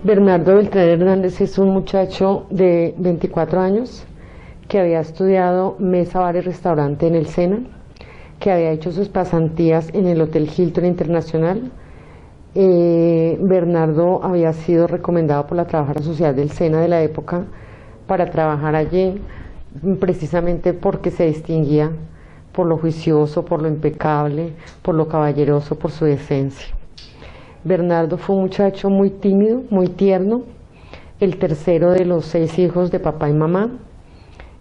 Bernardo Beltrán Hernández es un muchacho de 24 años que había estudiado mesa, bar y restaurante en el SENA, que había hecho sus pasantías en el Hotel Hilton Internacional. Bernardo había sido recomendado por la trabajadora social del SENA de la época para trabajar allí, precisamente porque se distinguía por lo juicioso, por lo impecable, por lo caballeroso, por su decencia. Bernardo fue un muchacho muy tímido, muy tierno, el tercero de los 6 hijos de papá y mamá,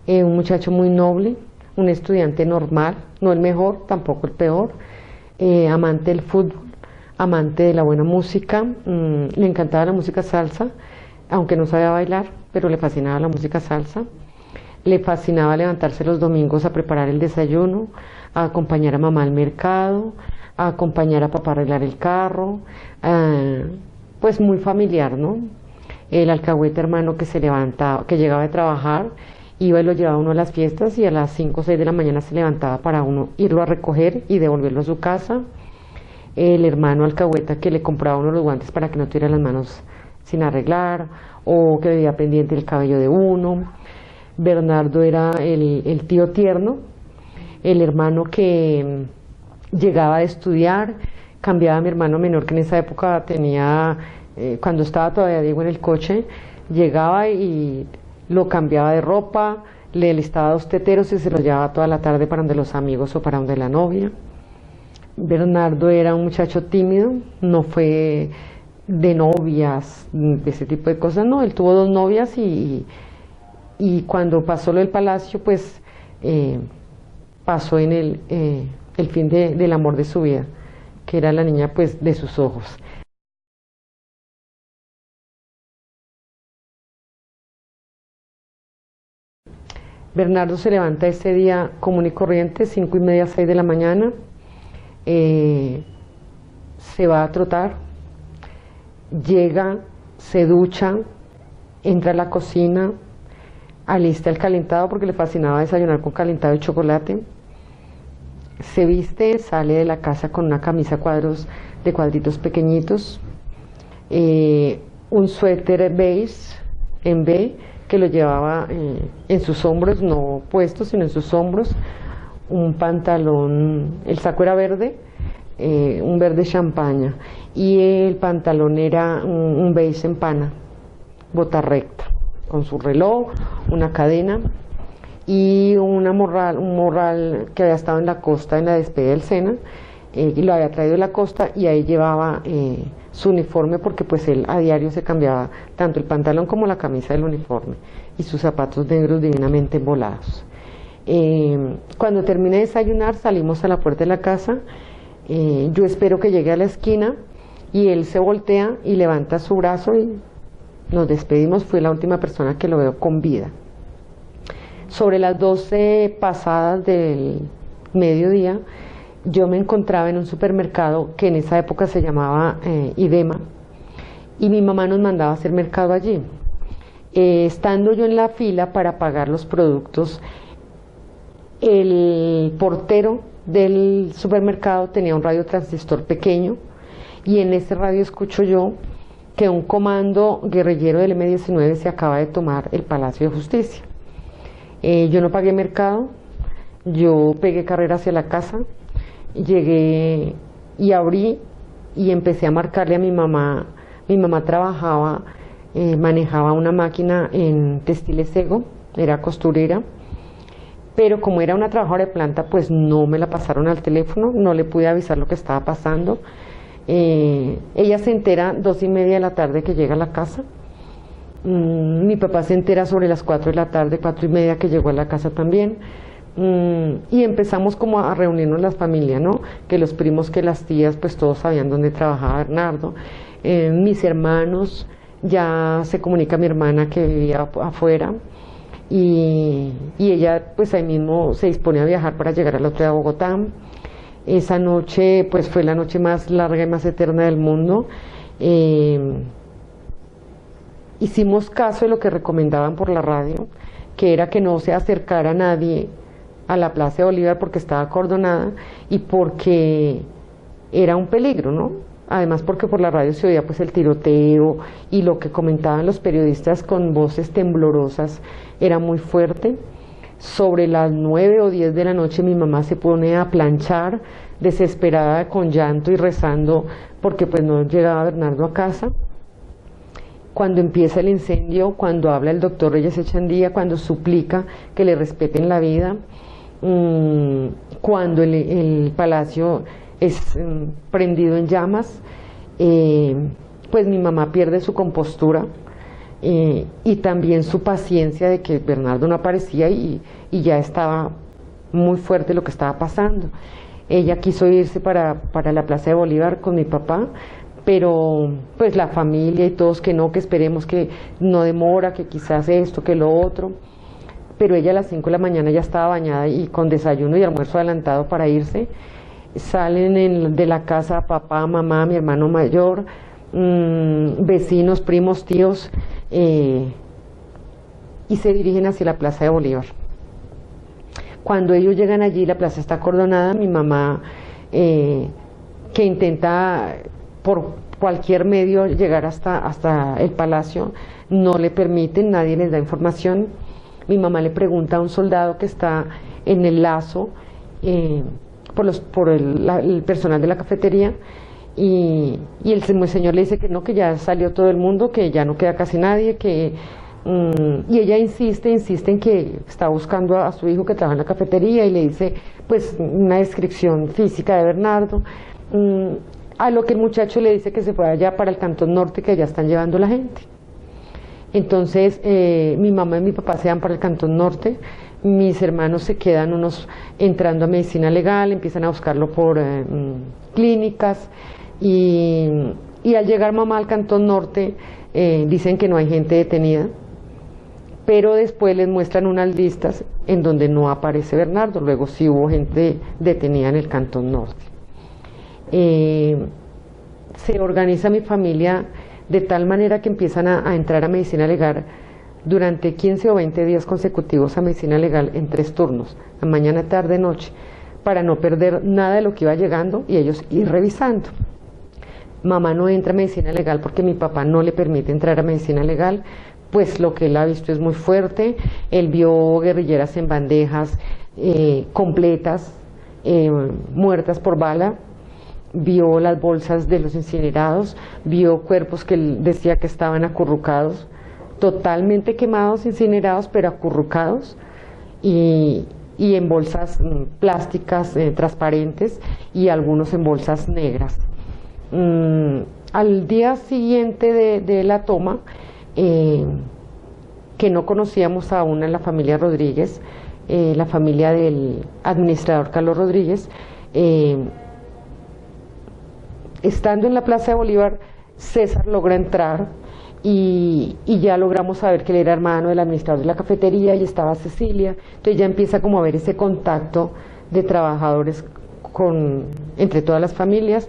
un muchacho muy noble, un estudiante normal, no el mejor, tampoco el peor, amante del fútbol, amante de la buena música, le encantaba la música salsa, aunque no sabía bailar, pero le fascinaba la música salsa. Le fascinaba levantarse los domingos a preparar el desayuno, a acompañar a mamá al mercado, a acompañar a papá a arreglar el carro, pues muy familiar, ¿no? El alcahuete hermano que se levantaba, que llegaba de trabajar, iba y lo llevaba uno a las fiestas y a las 5 o 6 de la mañana se levantaba para uno irlo a recoger y devolverlo a su casa. El hermano alcahueta que le compraba uno los guantes para que no tuviera las manos sin arreglar, o que vivía pendiente del cabello de uno. Bernardo era el tío tierno, el hermano que llegaba a estudiar, cambiaba a mi hermano menor, que en esa época tenía, cuando estaba todavía Diego en el coche, llegaba y lo cambiaba de ropa, le listaba 2 teteros y se los llevaba toda la tarde para donde los amigos o para donde la novia. Bernardo era un muchacho tímido, no fue de novias, de ese tipo de cosas, no, él tuvo 2 novias y cuando pasó lo del palacio, pues pasó en el fin del amor de su vida, que era la niña pues de sus ojos. Bernardo se levanta ese día común y corriente, 5:30, 6 de la mañana, se va a trotar, llega, se ducha, entra a la cocina, alista el calentado porque le fascinaba desayunar con calentado de chocolate, se viste, sale de la casa con una camisa cuadros de cuadritos pequeñitos, un suéter beige en B que lo llevaba en sus hombros, no puesto sino en sus hombros, un pantalón, el saco era verde, un verde champaña, y el pantalón era un beige en pana, bota recta, con su reloj, una cadena y un morral que había estado en la costa en la despedida del SENA, y lo había traído de la costa, y ahí llevaba su uniforme porque pues él a diario se cambiaba tanto el pantalón como la camisa del uniforme, y sus zapatos negros divinamente embolados. Cuando terminé de desayunar salimos a la puerta de la casa, yo espero que llegue a la esquina y él se voltea y levanta su brazo y nos despedimos. Fui la última persona que lo veo con vida. Sobre las 12 pasadas del mediodía, yo me encontraba en un supermercado que en esa época se llamaba Idema, y mi mamá nos mandaba a hacer mercado allí. Estando yo en la fila para pagar los productos, el portero del supermercado tenía un radiotransistor pequeño, y en ese radio escucho yo que un comando guerrillero del M-19 se acaba de tomar el Palacio de Justicia. Yo no pagué mercado, yo pegué carrera hacia la casa, llegué y abrí y empecé a marcarle a mi mamá. Mi mamá trabajaba, manejaba una máquina en Textiles Ego, era costurera, pero como era una trabajadora de planta, pues no me la pasaron al teléfono, no le pude avisar lo que estaba pasando. Ella se entera 2:30 de la tarde que llega a la casa. Mi papá se entera sobre las 4 de la tarde, 4:30 que llegó a la casa también. Y empezamos como a reunirnos las familias, ¿no? Que los primos, que las tías, pues todos sabían dónde trabajaba Bernardo. Mis hermanos, ya se comunica mi hermana que vivía afuera, y ella pues ahí mismo se dispone a viajar para llegar al otro día a Bogotá. Esa noche pues fue la noche más larga y más eterna del mundo. Hicimos caso de lo que recomendaban por la radio, que era que no se acercara nadie a la Plaza de Bolívar porque estaba acordonada y porque era un peligro, ¿no? además porque por la radio se oía pues el tiroteo y lo que comentaban los periodistas con voces temblorosas era muy fuerte. Sobre las 9 o 10 de la noche mi mamá se pone a planchar, desesperada, con llanto y rezando porque pues no llegaba Bernardo a casa. Cuando empieza el incendio, cuando habla el doctor Reyes Echandía, cuando suplica que le respeten la vida, cuando el palacio es prendido en llamas, pues mi mamá pierde su compostura y también su paciencia de que Bernardo no aparecía y ya estaba muy fuerte lo que estaba pasando. Ella quiso irse para la Plaza de Bolívar con mi papá, pero pues la familia y todos que no, que esperemos que no demora, que quizás esto, que lo otro. Pero ella a las 5 de la mañana ya estaba bañada y con desayuno y almuerzo adelantado para irse. Salen de la casa papá, mamá, mi hermano mayor, vecinos, primos, tíos, y se dirigen hacia la Plaza de Bolívar. Cuando ellos llegan allí, la plaza está acordonada, mi mamá, que intenta por cualquier medio llegar hasta el palacio, no le permiten, nadie les da información. Mi mamá le pregunta a un soldado que está en el lazo, por el personal de la cafetería, y el señor le dice que no, que ya salió todo el mundo, que ya no queda casi nadie, y ella insiste en que está buscando a su hijo que trabaja en la cafetería y le dice pues una descripción física de Bernardo, a lo que el muchacho le dice que se fue allá para el Cantón Norte, que allá están llevando la gente. Entonces mi mamá y mi papá se van para el Cantón Norte, mis hermanos se quedan entrando a medicina legal, empiezan a buscarlo por clínicas y al llegar mamá al Cantón Norte dicen que no hay gente detenida, pero después les muestran unas listas en donde no aparece Bernardo, luego sí hubo gente detenida en el Cantón Norte. Se organiza mi familia de tal manera que empiezan a entrar a medicina legal durante 15 o 20 días consecutivos a medicina legal en 3 turnos, a mañana, tarde, noche, para no perder nada de lo que iba llegando y ellos ir revisando. Mamá no entra a medicina legal porque mi papá no le permite entrar a medicina legal, pues lo que él ha visto es muy fuerte. Él vio guerrilleras en bandejas completas, muertas por bala, vio las bolsas de los incinerados, vio cuerpos que él decía que estaban acurrucados, totalmente quemados, incinerados, pero acurrucados, y en bolsas plásticas transparentes y algunos en bolsas negras. Al día siguiente de la toma, que no conocíamos aún en la familia Rodríguez, la familia del administrador Carlos Rodríguez, estando en la Plaza de Bolívar, César logra entrar y ya logramos saber que él era hermano del administrador de la cafetería y estaba Cecilia. Entonces ya empieza como a ver ese contacto de trabajadores entre todas las familias.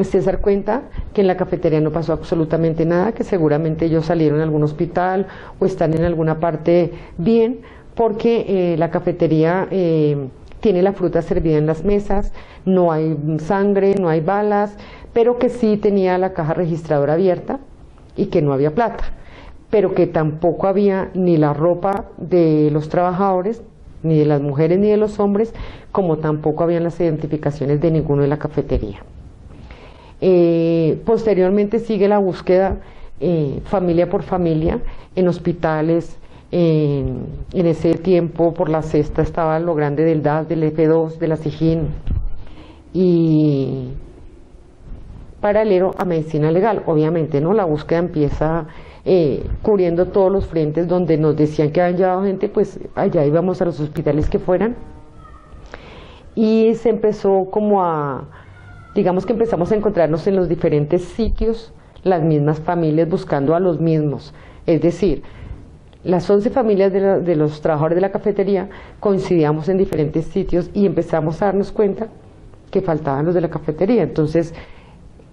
César cuenta que en la cafetería no pasó absolutamente nada, que seguramente ellos salieron a algún hospital o están en alguna parte bien, porque la cafetería tiene la fruta servida en las mesas, no hay sangre, no hay balas, pero que sí tenía la caja registradora abierta y que no había plata, pero que tampoco había ni la ropa de los trabajadores, ni de las mujeres ni de los hombres, como tampoco habían las identificaciones de ninguno de la cafetería. Posteriormente sigue la búsqueda familia por familia, en hospitales. En ese tiempo por la cesta estaba lo grande del DAS, del F2, de la SIJIN, y paralelo a medicina legal, obviamente, ¿no? La búsqueda empieza cubriendo todos los frentes donde nos decían que habían llevado gente, pues allá íbamos a los hospitales que fueran, y se empezó digamos que empezamos a encontrarnos en los diferentes sitios, las mismas familias buscando a los mismos, es decir, las 11 familias de los trabajadores de la cafetería coincidíamos en diferentes sitios y empezamos a darnos cuenta que faltaban los de la cafetería. Entonces,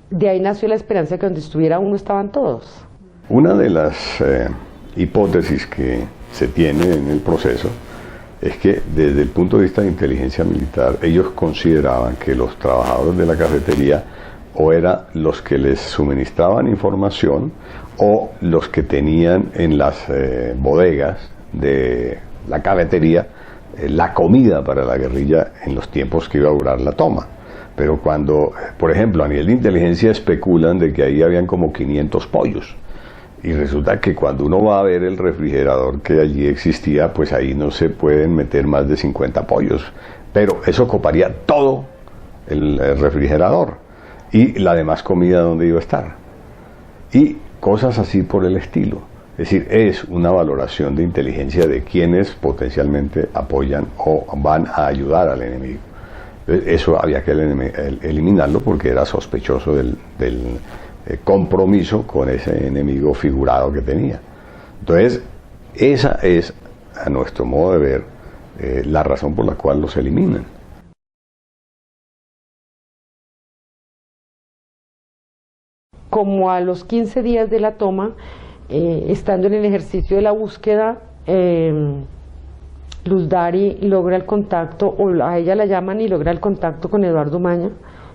de ahí nació la esperanza de que donde estuviera uno estaban todos. Una de las hipótesis que se tiene en el proceso es que desde el punto de vista de inteligencia militar, ellos consideraban que los trabajadores de la cafetería o eran los que les suministraban información o los que tenían en las bodegas de la cafetería la comida para la guerrilla en los tiempos que iba a durar la toma. Pero cuando, por ejemplo, a nivel de inteligencia especulan de que ahí habían como 500 pollos. Y resulta que cuando uno va a ver el refrigerador que allí existía, pues ahí no se pueden meter más de 50 pollos. Pero eso ocuparía todo el refrigerador. Y la demás comida, ¿dónde iba a estar? Y cosas así por el estilo. Es decir, es una valoración de inteligencia de quienes potencialmente apoyan o van a ayudar al enemigo. Eso había que eliminarlo porque era sospechoso del compromiso con ese enemigo figurado que tenía. Entonces, esa es, a nuestro modo de ver, la razón por la cual los eliminan. Como a los 15 días de la toma, estando en el ejercicio de la búsqueda, Luz Dari logra el contacto, o a ella la llaman y logra el contacto con Eduardo Umaña,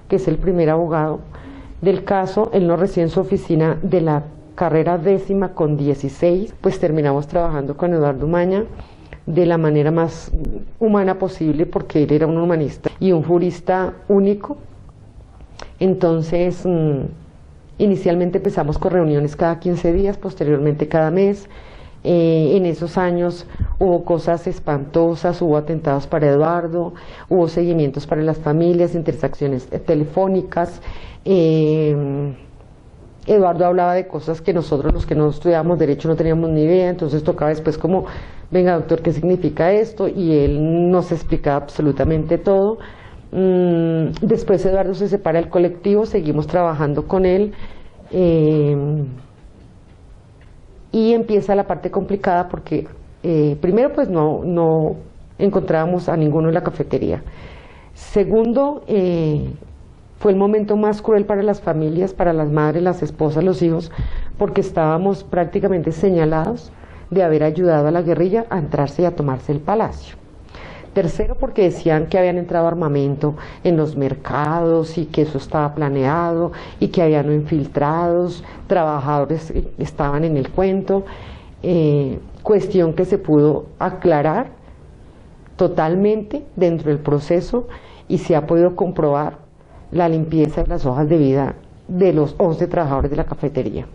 que es el primer abogado del caso. Él nos recibe en su oficina de la carrera 10ª con 16, pues terminamos trabajando con Eduardo Umaña de la manera más humana posible, porque él era un humanista y un jurista único. Entonces, inicialmente empezamos con reuniones cada 15 días, posteriormente cada mes. En esos años hubo cosas espantosas, hubo atentados para Eduardo, hubo seguimientos para las familias, intersecciones telefónicas. Eduardo hablaba de cosas que nosotros, los que no estudiábamos derecho, no teníamos ni idea, entonces tocaba después como, venga doctor, ¿qué significa esto? Y él nos explicaba absolutamente todo. Después Eduardo se separa del colectivo, seguimos trabajando con él. Y empieza la parte complicada porque primero pues no encontrábamos a ninguno en la cafetería. Segundo, fue el momento más cruel para las familias, para las madres, las esposas, los hijos, porque estábamos prácticamente señalados de haber ayudado a la guerrilla a entrarse y a tomarse el palacio. Tercero, porque decían que habían entrado armamento en los mercados y que eso estaba planeado y que habían infiltrados, trabajadores estaban en el cuento, cuestión que se pudo aclarar totalmente dentro del proceso y se ha podido comprobar la limpieza de las hojas de vida de los 11 trabajadores de la cafetería.